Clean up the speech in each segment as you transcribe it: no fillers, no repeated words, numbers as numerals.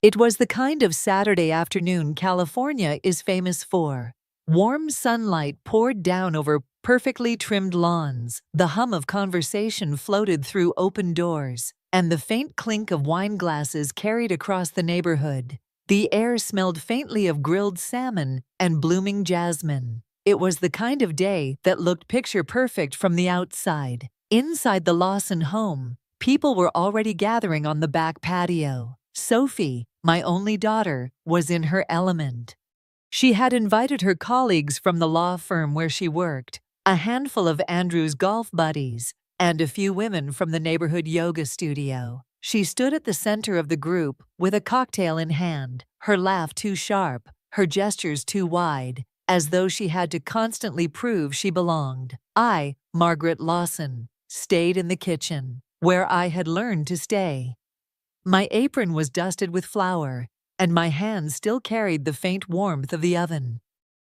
It was the kind of Saturday afternoon California is famous for. Warm sunlight poured down over perfectly trimmed lawns, the hum of conversation floated through open doors, and the faint clink of wine glasses carried across the neighborhood. The air smelled faintly of grilled salmon and blooming jasmine. It was the kind of day that looked picture perfect from the outside. Inside the Lawson home, people were already gathering on the back patio. Sophie, my only daughter, was in her element. She had invited her colleagues from the law firm where she worked, a handful of Andrew's golf buddies, and a few women from the neighborhood yoga studio. She stood at the center of the group with a cocktail in hand, her laugh too sharp, her gestures too wide, as though she had to constantly prove she belonged. I, Margaret Lawson, stayed in the kitchen, where I had learned to stay. My apron was dusted with flour, and my hands still carried the faint warmth of the oven.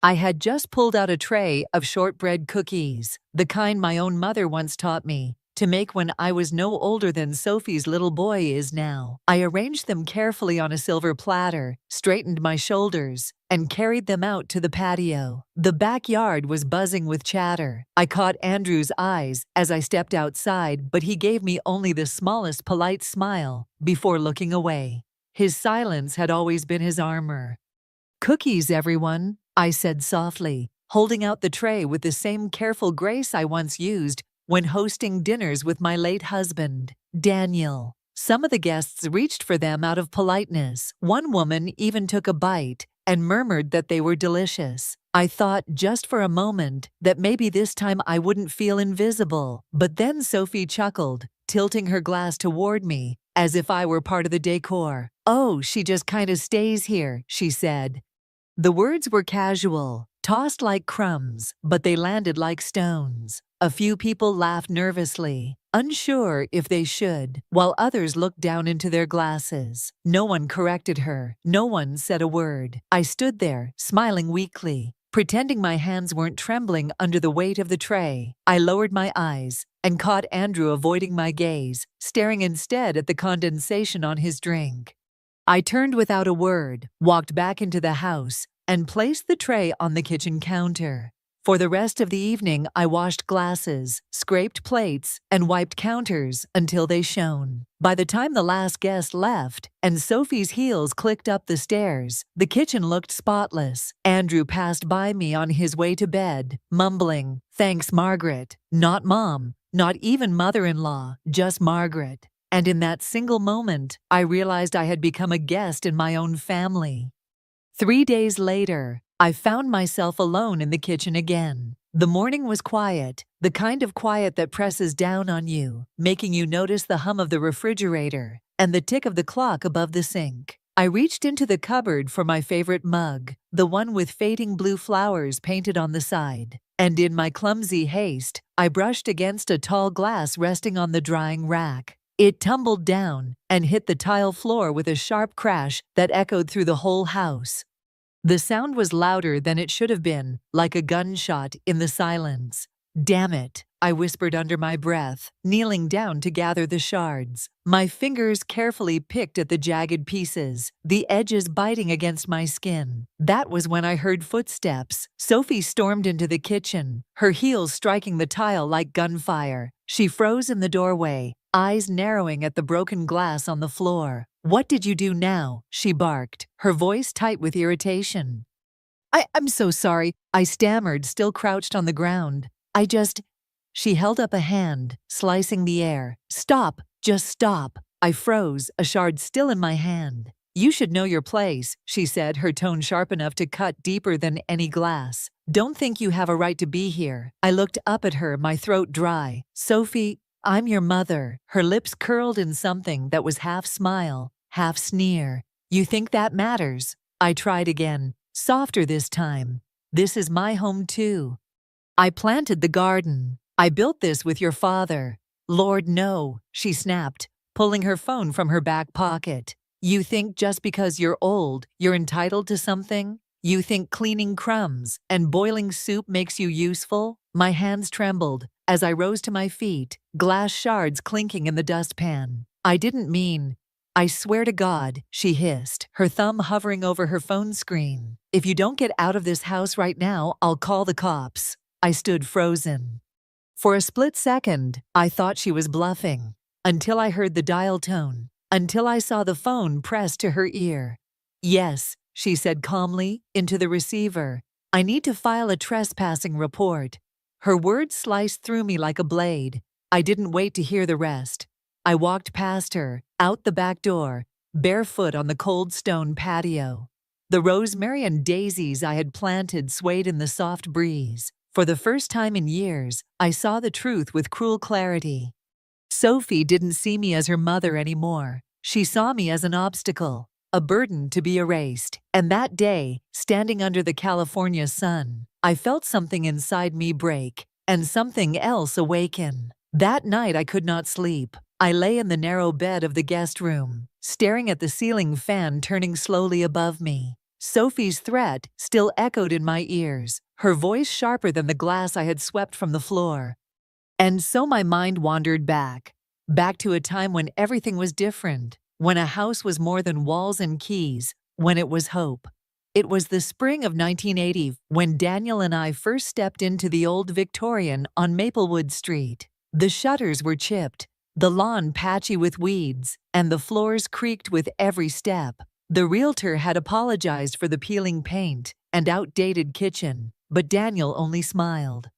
I had just pulled out a tray of shortbread cookies, the kind my own mother once taught me to make when I was no older than Sophie's little boy is now. I arranged them carefully on a silver platter, straightened my shoulders, and carried them out to the patio. The backyard was buzzing with chatter. I caught Andrew's eyes as I stepped outside, but he gave me only the smallest polite smile before looking away. His silence had always been his armor. "Cookies, everyone," I said softly, holding out the tray with the same careful grace I once used when hosting dinners with my late husband, Daniel. Some of the guests reached for them out of politeness. One woman even took a bite and murmured that they were delicious. I thought just for a moment that maybe this time I wouldn't feel invisible. But then Sophie chuckled, tilting her glass toward me, as if I were part of the decor. "Oh, she just kinda stays here," she said. The words were casual, tossed like crumbs, but they landed like stones. A few people laughed nervously, unsure if they should, while others looked down into their glasses. No one corrected her. No one said a word. I stood there, smiling weakly, pretending my hands weren't trembling under the weight of the tray. I lowered my eyes and caught Andrew avoiding my gaze, staring instead at the condensation on his drink. I turned without a word, walked back into the house, and placed the tray on the kitchen counter. For the rest of the evening, I washed glasses, scraped plates, and wiped counters until they shone. By the time the last guest left and Sophie's heels clicked up the stairs, the kitchen looked spotless. Andrew passed by me on his way to bed, mumbling, "Thanks, Margaret." Not Mom, not even mother-in-law, just Margaret. And in that single moment, I realized I had become a guest in my own family. 3 days later, I found myself alone in the kitchen again. The morning was quiet, the kind of quiet that presses down on you, making you notice the hum of the refrigerator and the tick of the clock above the sink. I reached into the cupboard for my favorite mug, the one with fading blue flowers painted on the side. And in my clumsy haste, I brushed against a tall glass resting on the drying rack. It tumbled down and hit the tile floor with a sharp crash that echoed through the whole house. The sound was louder than it should have been, like a gunshot in the silence. "Damn it," I whispered under my breath, kneeling down to gather the shards. My fingers carefully picked at the jagged pieces, the edges biting against my skin. That was when I heard footsteps. Sophie stormed into the kitchen, her heels striking the tile like gunfire. She froze in the doorway, eyes narrowing at the broken glass on the floor. "What did you do now?" she barked, her voice tight with irritation. I'm so sorry," I stammered, still crouched on the ground. She held up a hand, slicing the air. "Stop, just stop." I froze, a shard still in my hand. "You should know your place," she said, her tone sharp enough to cut deeper than any glass. "Don't think you have a right to be here." I looked up at her, my throat dry. "Sophie, I'm your mother." Her lips curled in something that was half smile, half sneer. "You think that matters?" I tried again, softer this time. "This is my home too. I planted the garden. I built this with your father." "Lord, no," she snapped, pulling her phone from her back pocket. "You think just because you're old, you're entitled to something? You think cleaning crumbs and boiling soup makes you useful?" My hands trembled as I rose to my feet, glass shards clinking in the dustpan. I didn't mean "I swear to God," she hissed, her thumb hovering over her phone screen. "If you don't get out of this house right now, I'll call the cops." I stood frozen. For a split second, I thought she was bluffing, until I heard the dial tone, until I saw the phone pressed to her ear. "Yes," she said calmly, into the receiver. "I need to file a trespassing report." Her words sliced through me like a blade. I didn't wait to hear the rest. I walked past her, out the back door, barefoot on the cold stone patio. The rosemary and daisies I had planted swayed in the soft breeze. For the first time in years, I saw the truth with cruel clarity. Sophie didn't see me as her mother anymore. She saw me as an obstacle, a burden to be erased. And that day, standing under the California sun, I felt something inside me break, and something else awaken. That night I could not sleep. I lay in the narrow bed of the guest room, staring at the ceiling fan turning slowly above me. Sophie's threat still echoed in my ears, her voice sharper than the glass I had swept from the floor. And so my mind wandered back to a time when everything was different, when a house was more than walls and keys, when it was hope. It was the spring of 1980 when Daniel and I first stepped into the old Victorian on Maplewood Street. The shutters were chipped, the lawn patchy with weeds, and the floors creaked with every step. The realtor had apologized for the peeling paint and outdated kitchen, but Daniel only smiled.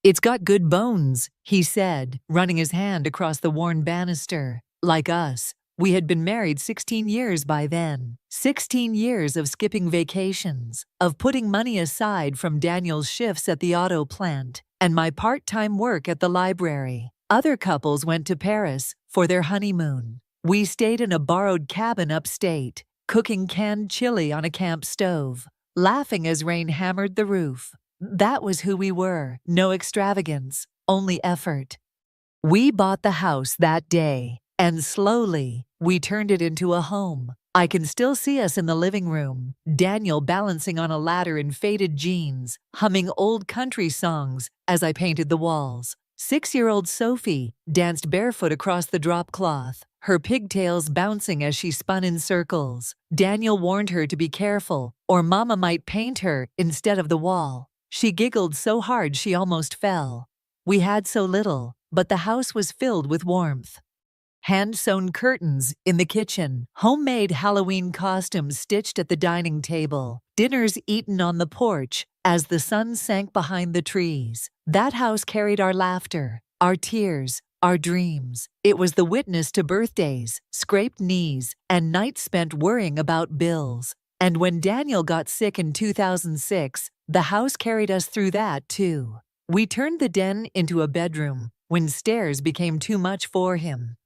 "It's got good bones," he said, running his hand across the worn banister. Like us, we had been married 16 years by then. 16 years of skipping vacations, of putting money aside from Daniel's shifts at the auto plant and my part-time work at the library. Other couples went to Paris for their honeymoon. We stayed in a borrowed cabin upstate, cooking canned chili on a camp stove, laughing as rain hammered the roof. That was who we were. No extravagance, only effort. We bought the house that day, and slowly, we turned it into a home. I can still see us in the living room, Daniel balancing on a ladder in faded jeans, humming old country songs as I painted the walls. 6-year-old Sophie danced barefoot across the drop cloth, her pigtails bouncing as she spun in circles. Daniel warned her to be careful, or Mama might paint her instead of the wall. She giggled so hard she almost fell. We had so little, but the house was filled with warmth. Hand-sewn curtains in the kitchen, homemade Halloween costumes stitched at the dining table, dinners eaten on the porch as the sun sank behind the trees. That house carried our laughter, our tears, our dreams. It was the witness to birthdays, scraped knees, and nights spent worrying about bills. And when Daniel got sick in 2006, the house carried us through that too. We turned the den into a bedroom when stairs became too much for him.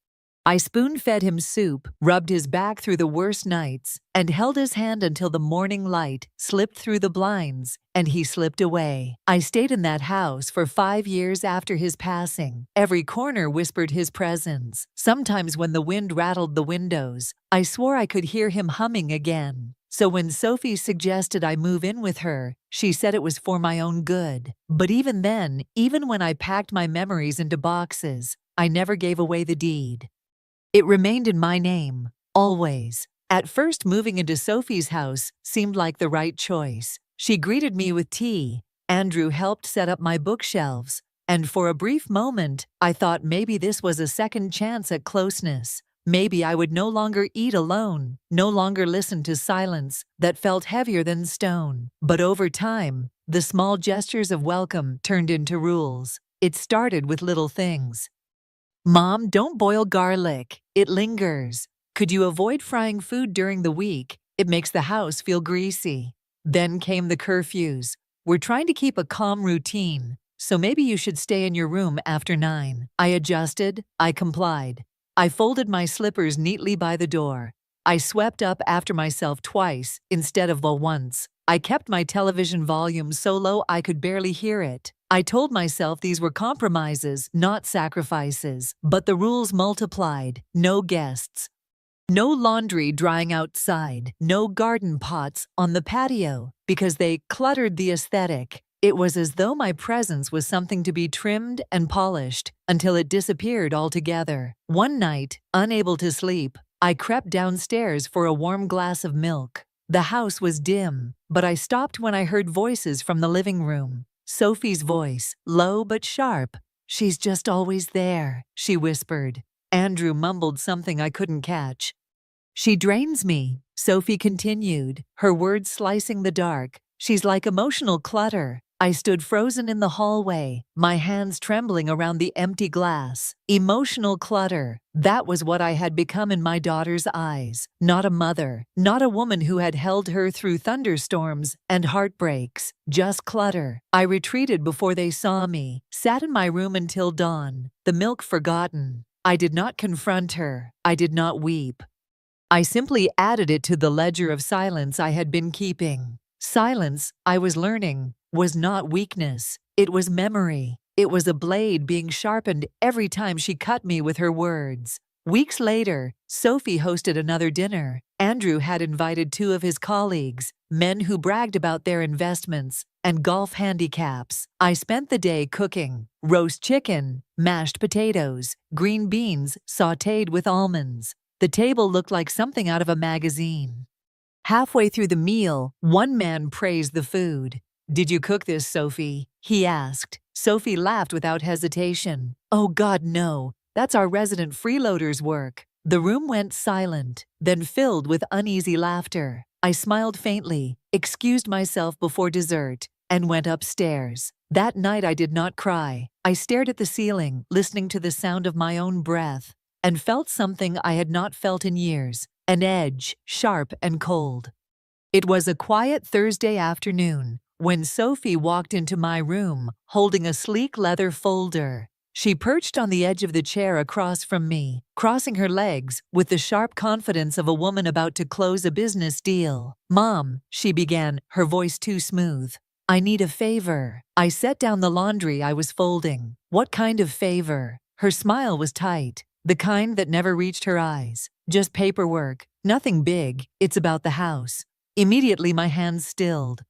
I spoon-fed him soup, rubbed his back through the worst nights, and held his hand until the morning light slipped through the blinds, and he slipped away. I stayed in that house for 5 years after his passing. Every corner whispered his presence. Sometimes when the wind rattled the windows, I swore I could hear him humming again. So when Sophie suggested I move in with her, she said it was for my own good. But even then, even when I packed my memories into boxes, I never gave away the deed. It remained in my name, always. At first, moving into Sophie's house seemed like the right choice. She greeted me with tea. Andrew helped set up my bookshelves. And for a brief moment, I thought maybe this was a second chance at closeness. Maybe I would no longer eat alone, no longer listen to silence that felt heavier than stone. But over time, the small gestures of welcome turned into rules. It started with little things. "Mom, don't boil garlic. It lingers." "Could you avoid frying food during the week? It makes the house feel greasy." Then came the curfews. "We're trying to keep a calm routine, so maybe you should stay in your room after 9. I adjusted. I complied. I folded my slippers neatly by the door. I swept up after myself twice instead of once. I kept my television volume so low I could barely hear it. I told myself these were compromises, not sacrifices. But the rules multiplied. No guests. No laundry drying outside. No garden pots on the patio, because they cluttered the aesthetic. It was as though my presence was something to be trimmed and polished until it disappeared altogether. One night, unable to sleep, I crept downstairs for a warm glass of milk. The house was dim, but I stopped when I heard voices from the living room. Sophie's voice, low but sharp. "She's just always there," she whispered. Andrew mumbled something I couldn't catch. "She drains me," Sophie continued, her words slicing the dark. "She's like emotional clutter." I stood frozen in the hallway, my hands trembling around the empty glass. Emotional clutter. That was what I had become in my daughter's eyes. Not a mother, not a woman who had held her through thunderstorms and heartbreaks. Just clutter. I retreated before they saw me, sat in my room until dawn, the milk forgotten. I did not confront her. I did not weep. I simply added it to the ledger of silence I had been keeping. Silence, I was learning, was not weakness. It was memory. It was a blade being sharpened every time she cut me with her words. Weeks later, Sophie hosted another dinner. Andrew had invited two of his colleagues, men who bragged about their investments and golf handicaps. I spent the day cooking: roast chicken, mashed potatoes, green beans sautéed with almonds. The table looked like something out of a magazine. Halfway through the meal, one man praised the food. "Did you cook this, Sophie?" he asked. Sophie laughed without hesitation. "Oh God, no. That's our resident freeloader's work." The room went silent, then filled with uneasy laughter. I smiled faintly, excused myself before dessert, and went upstairs. That night I did not cry. I stared at the ceiling, listening to the sound of my own breath, and felt something I had not felt in years, an edge, sharp and cold. It was a quiet Thursday afternoon when Sophie walked into my room, holding a sleek leather folder. She perched on the edge of the chair across from me, crossing her legs with the sharp confidence of a woman about to close a business deal. "Mom," she began, her voice too smooth. "I need a favor." I set down the laundry I was folding. "What kind of favor?" Her smile was tight, the kind that never reached her eyes. "Just paperwork. Nothing big. It's about the house." Immediately my hands stilled.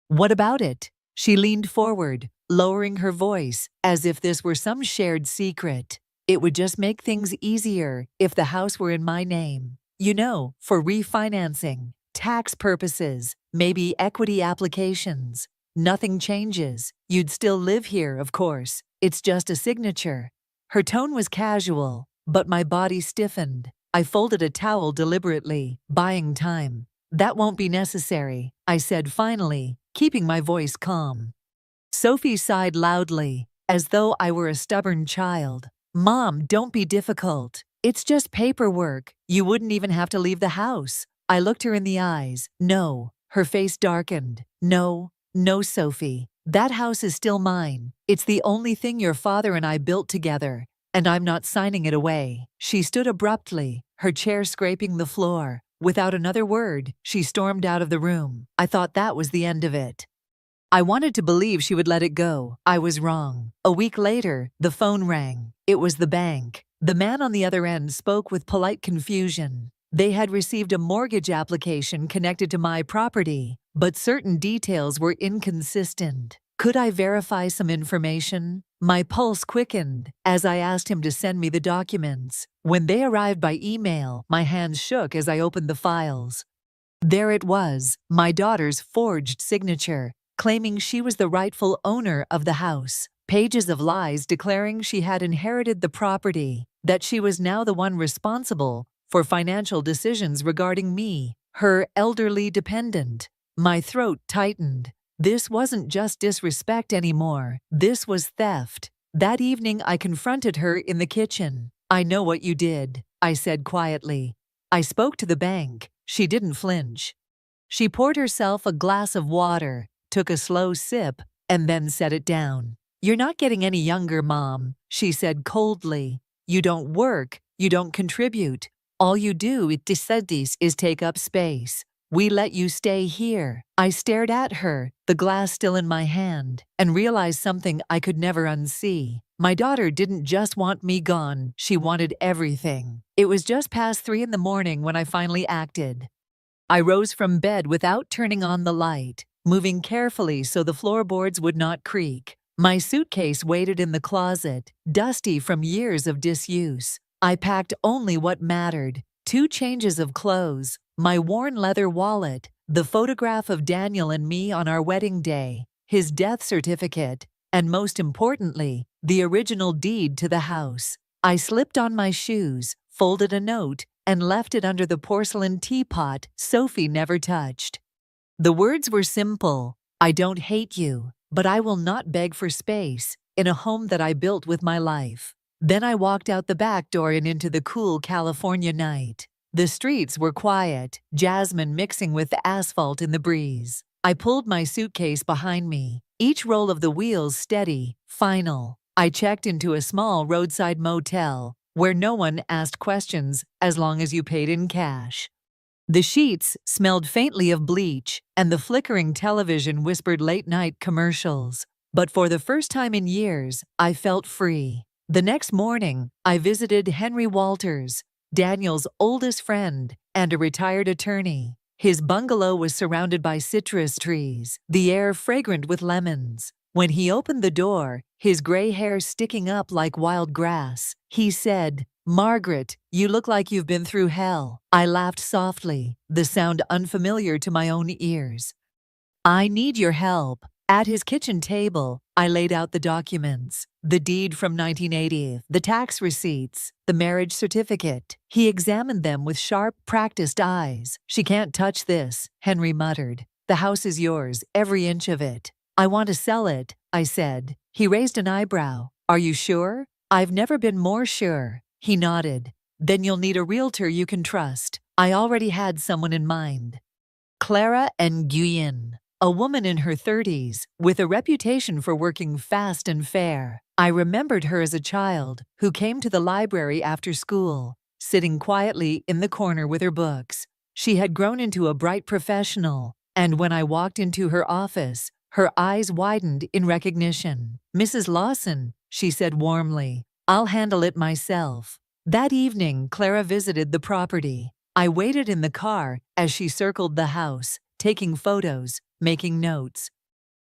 "What about it?" She leaned forward, lowering her voice, as if this were some shared secret. "It would just make things easier if the house were in my name. You know, for refinancing, tax purposes, maybe equity applications. Nothing changes. You'd still live here, of course. It's just a signature." Her tone was casual, but my body stiffened. I folded a towel deliberately, buying time. "That won't be necessary," I said finally, keeping my voice calm. Sophie sighed loudly, as though I were a stubborn child. "Mom, don't be difficult. It's just paperwork. You wouldn't even have to leave the house." I looked her in the eyes. "No." Her face darkened. "No, no, Sophie. That house is still mine. It's the only thing your father and I built together, and I'm not signing it away." She stood abruptly, her chair scraping the floor. Without another word, she stormed out of the room. I thought that was the end of it. I wanted to believe she would let it go. I was wrong. A week later, the phone rang. It was the bank. The man on the other end spoke with polite confusion. They had received a mortgage application connected to my property, but certain details were inconsistent. Could I verify some information? My pulse quickened as I asked him to send me the documents. When they arrived by email, my hands shook as I opened the files. There it was, my daughter's forged signature, claiming she was the rightful owner of the house. Pages of lies declaring she had inherited the property, that she was now the one responsible for financial decisions regarding me, her elderly dependent. My throat tightened. This wasn't just disrespect anymore. This was theft. That evening I confronted her in the kitchen. "I know what you did," I said quietly. "I spoke to the bank." She didn't flinch. She poured herself a glass of water, took a slow sip, and then set it down. "You're not getting any younger, Mom," she said coldly. "You don't work, you don't contribute. All you do is take up space. We let you stay here." I stared at her, the glass still in my hand, and realized something I could never unsee. My daughter didn't just want me gone, she wanted everything. It was just past 3 in the morning when I finally acted. I rose from bed without turning on the light, moving carefully so the floorboards would not creak. My suitcase waited in the closet, dusty from years of disuse. I packed only what mattered: 2 changes of clothes, my worn leather wallet, the photograph of Daniel and me on our wedding day, his death certificate, and most importantly, the original deed to the house. I slipped on my shoes, folded a note, and left it under the porcelain teapot Sophie never touched. The words were simple: I don't hate you, but I will not beg for space in a home that I built with my life. Then I walked out the back door and into the cool California night. The streets were quiet, jasmine mixing with the asphalt in the breeze. I pulled my suitcase behind me, each roll of the wheels steady, final. I checked into a small roadside motel, where no one asked questions as long as you paid in cash. The sheets smelled faintly of bleach, and the flickering television whispered late-night commercials. But for the first time in years, I felt free. The next morning, I visited Henry Walters, Daniel's oldest friend and a retired attorney. His bungalow was surrounded by citrus trees, the air fragrant with lemons. When he opened the door, his gray hair sticking up like wild grass, he said, "Margaret, you look like you've been through hell." I laughed softly, the sound unfamiliar to my own ears. "I need your help." At his kitchen table, I laid out the documents: the deed from 1980, the tax receipts, the marriage certificate. He examined them with sharp, practiced eyes. "She can't touch this," Henry muttered. "The house is yours, every inch of it." "I want to sell it," I said. He raised an eyebrow. "Are you sure?" "I've never been more sure." He nodded. "Then you'll need a realtor you can trust." I already had someone in mind. Clara Nguyen, a woman in her 30s, with a reputation for working fast and fair. I remembered her as a child who came to the library after school, sitting quietly in the corner with her books. She had grown into a bright professional, and when I walked into her office, her eyes widened in recognition. "Mrs. Lawson," she said warmly, "I'll handle it myself." That evening, Clara visited the property. I waited in the car as she circled the house, taking photos, making notes.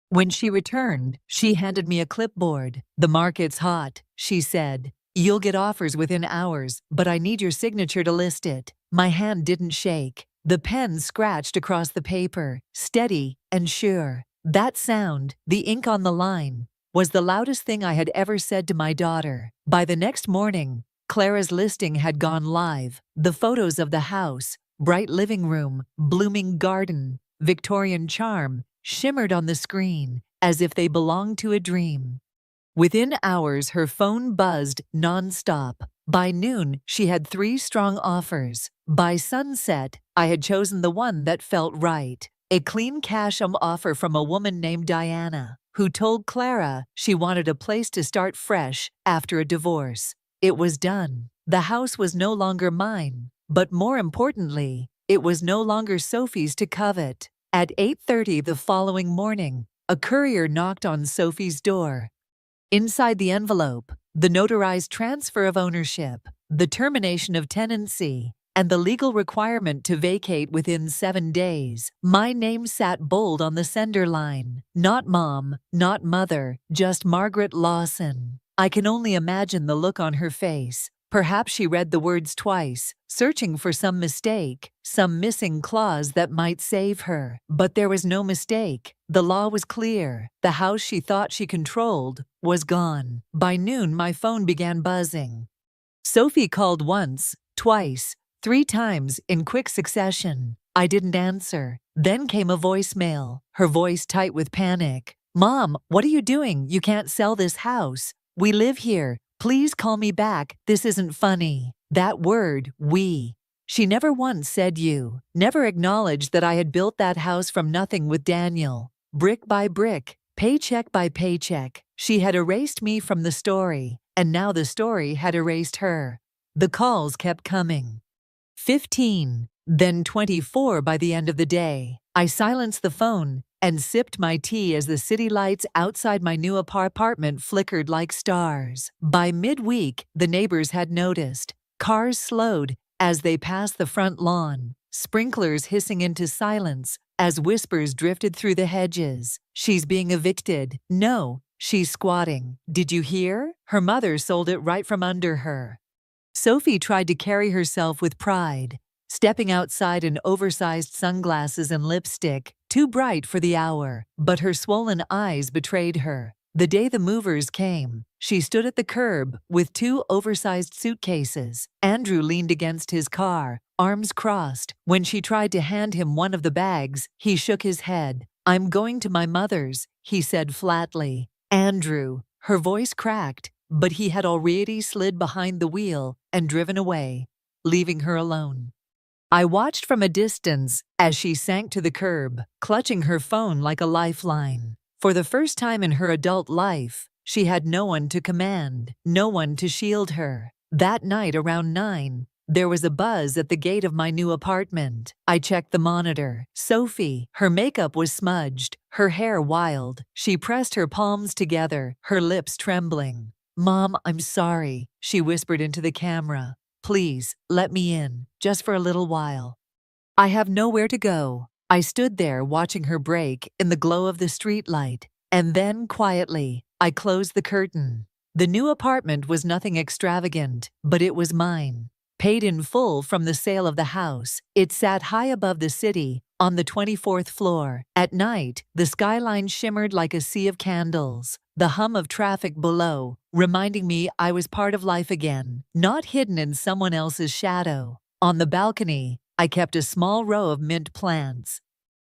When she returned, she handed me a clipboard. "The market's hot," she said. "You'll get offers within hours, but I need your signature to list it." My hand didn't shake. The pen scratched across the paper, steady and sure. That sound, the ink on the line, was the loudest thing I had ever said to my daughter. By the next morning, Clara's listing had gone live. The photos of the house, bright living room, blooming garden, Victorian charm, shimmered on the screen as if they belonged to a dream. Within hours, her phone buzzed nonstop. By noon, she had 3 strong offers. By sunset, I had chosen the one that felt right. A clean cash offer from a woman named Diana, who told Clara she wanted a place to start fresh after a divorce. It was done. The house was no longer mine, but more importantly, it was no longer Sophie's to covet. At 8:30 the following morning, a courier knocked on Sophie's door. Inside the envelope, the notarized transfer of ownership, the termination of tenancy, and the legal requirement to vacate within 7 days. My name sat bold on the sender line. Not Mom, not Mother, just Margaret Lawson. I can only imagine the look on her face. Perhaps she read the words twice, searching for some mistake, some missing clause that might save her. But there was no mistake. The law was clear. The house she thought she controlled was gone. By noon, my phone began buzzing. Sophie called once, twice, 3 times in quick succession. I didn't answer. Then came a voicemail, her voice tight with panic. "Mom, what are you doing? You can't sell this house. We live here. Please call me back. This isn't funny." That word, we. She never once said you, never acknowledged that I had built that house from nothing with Daniel. Brick by brick, paycheck by paycheck. She had erased me from the story, and now the story had erased her. The calls kept coming. 15, then 24 by the end of the day. I silenced the phone and sipped my tea as the city lights outside my new apartment flickered like stars. By midweek, the neighbors had noticed. Cars slowed as they passed the front lawn, sprinklers hissing into silence as whispers drifted through the hedges. "She's being evicted." "No, she's squatting." "Did you hear? Her mother sold it right from under her." Sophie tried to carry herself with pride, stepping outside in oversized sunglasses and lipstick, too bright for the hour, but her swollen eyes betrayed her. The day the movers came, she stood at the curb with two oversized suitcases. Andrew leaned against his car, arms crossed. When she tried to hand him one of the bags, he shook his head. "I'm going to my mother's," he said flatly. "Andrew." Her voice cracked, but he had already slid behind the wheel and driven away, leaving her alone. I watched from a distance as she sank to the curb, clutching her phone like a lifeline. For the first time in her adult life, she had no one to command, no one to shield her. That night around 9, there was a buzz at the gate of my new apartment. I checked the monitor. Sophie. Her makeup was smudged, her hair wild. She pressed her palms together, her lips trembling. "Mom, I'm sorry," she whispered into the camera. "Please, let me in, just for a little while. I have nowhere to go." I stood there watching her break in the glow of the streetlight, and then, quietly, I closed the curtain. The new apartment was nothing extravagant, but it was mine. Paid in full from the sale of the house, it sat high above the city, on the 24th floor. At night, the skyline shimmered like a sea of candles, the hum of traffic below, reminding me I was part of life again, not hidden in someone else's shadow. On the balcony, I kept a small row of mint plants.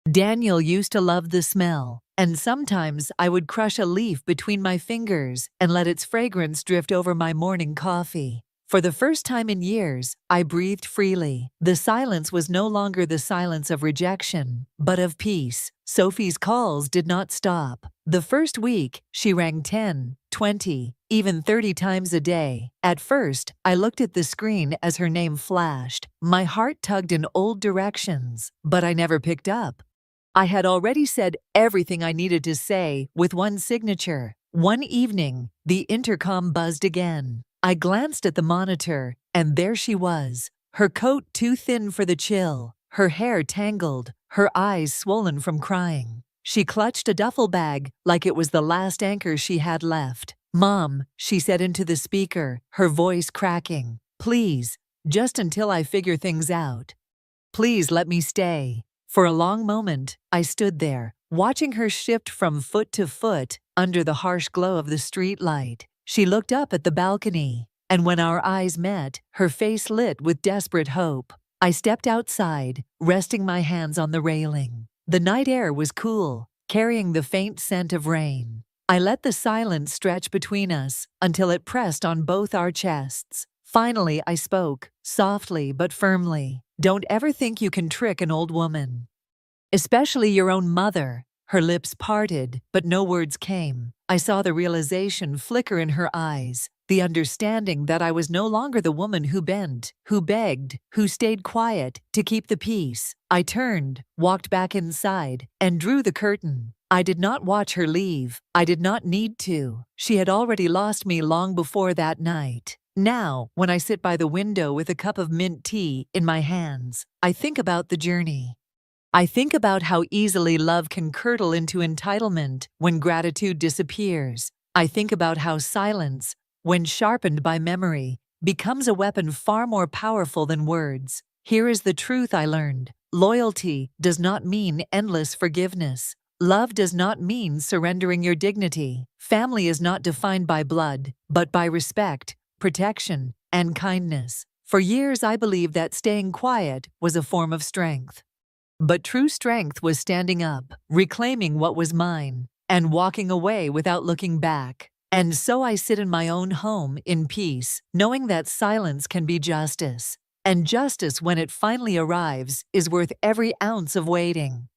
Daniel used to love the smell, and sometimes I would crush a leaf between my fingers and let its fragrance drift over my morning coffee. For the first time in years, I breathed freely. The silence was no longer the silence of rejection, but of peace. Sophie's calls did not stop. The first week, she rang 10, 20, even 30 times a day. At first, I looked at the screen as her name flashed. My heart tugged in old directions, but I never picked up. I had already said everything I needed to say with one signature. One evening, the intercom buzzed again. I glanced at the monitor, and there she was, her coat too thin for the chill, her hair tangled, her eyes swollen from crying. She clutched a duffel bag like it was the last anchor she had left. "Mom," she said into the speaker, her voice cracking. "Please, just until I figure things out. Please let me stay." For a long moment, I stood there, watching her shift from foot to foot under the harsh glow of the streetlight. She looked up at the balcony, and when our eyes met, her face lit with desperate hope. I stepped outside, resting my hands on the railing. The night air was cool, carrying the faint scent of rain. I let the silence stretch between us until it pressed on both our chests. Finally, I spoke, softly but firmly. "Don't ever think you can trick an old woman. Especially your own mother." Her lips parted, but no words came. I saw the realization flicker in her eyes, the understanding that I was no longer the woman who bent, who begged, who stayed quiet to keep the peace. I turned, walked back inside, and drew the curtain. I did not watch her leave. I did not need to. She had already lost me long before that night. Now, when I sit by the window with a cup of mint tea in my hands, I think about the journey. I think about how easily love can curdle into entitlement when gratitude disappears. I think about how silence, when sharpened by memory, becomes a weapon far more powerful than words. Here is the truth I learned. Loyalty does not mean endless forgiveness. Love does not mean surrendering your dignity. Family is not defined by blood, but by respect, protection, and kindness. For years I believed that staying quiet was a form of strength. But true strength was standing up, reclaiming what was mine, and walking away without looking back. And so I sit in my own home in peace, knowing that silence can be justice. And justice, when it finally arrives, is worth every ounce of waiting.